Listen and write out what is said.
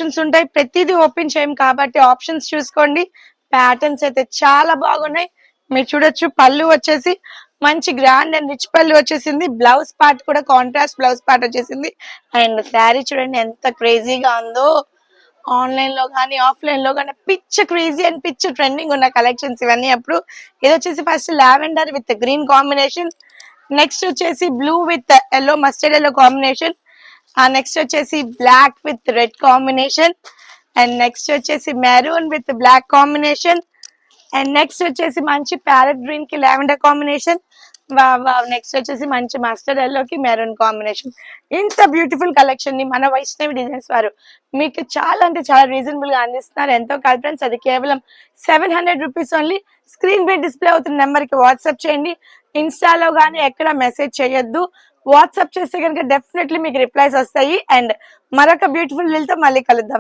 Options ఉంటాయి. ప్రతిదీ open చేయం కాబట్టి ఆప్షన్స్ చూసుకోండి. ప్యాటర్న్స్ అయితే చాలా బాగున్నాయి. మీరు చూడొచ్చు పళ్ళు వచ్చేసి మంచి గ్రాండ్ అండ్ రిచ్ పళ్ళు వచ్చేసింది. బ్లౌజ్ పార్ట్ కూడా కాంట్రాస్ట్ బ్లౌజ్ పార్ట్ వచ్చేసింది. అండ్ శారీ చూడండి ఎంత క్రేజీగా ఉందో. ఆన్లైన్ లో కానీ ఆఫ్లైన్ లో కానీ పిచ్చ క్రేజీ అండ్ పిచ్చ ట్రెండింగ్ ఉన్న కలెక్షన్స్ ఇవన్నీ. అప్పుడు ఇది వచ్చేసి first lavender with green combination, next వచ్చేసి blue with yellow mustard yellow combination, next వచ్చేసి black with red combination, and next వచ్చేసి maroon with black combination, and next వచ్చేసి మంచి ప్యారెట్ గ్రీన్ కి లావెండర్ కాంబినేషన్, నెక్స్ట్ వచ్చేసి మంచి మస్టర్డ్ ఎల్లో కి maroon combination. ఇంత బ్యూటిఫుల్ కలెక్షన్ ని మన వైష్ణవి డిజైన్స్ వారు మీకు చాలా అంటే చాలా రీజనబుల్ గా అందిస్తున్నారు. ఎంతో కాదు ఫ్రెండ్స్, అది కేవలం 700 రూపీస్ ఓన్లీ. స్క్రీన్ పై డిస్ప్లే అవుతున్న నెంబర్ కి వాట్సాప్ చేయండి. ఇన్స్టాలో గానీ ఎక్కడ మెసేజ్ చేయొద్దు. వాట్సాప్ చేస్తే కనుక డెఫినెట్లీ మీకు రిప్లైస్ వస్తాయి. అండ్ మరొక బ్యూటిఫుల్ రీల్ తో మళ్ళీ కలుద్దాం.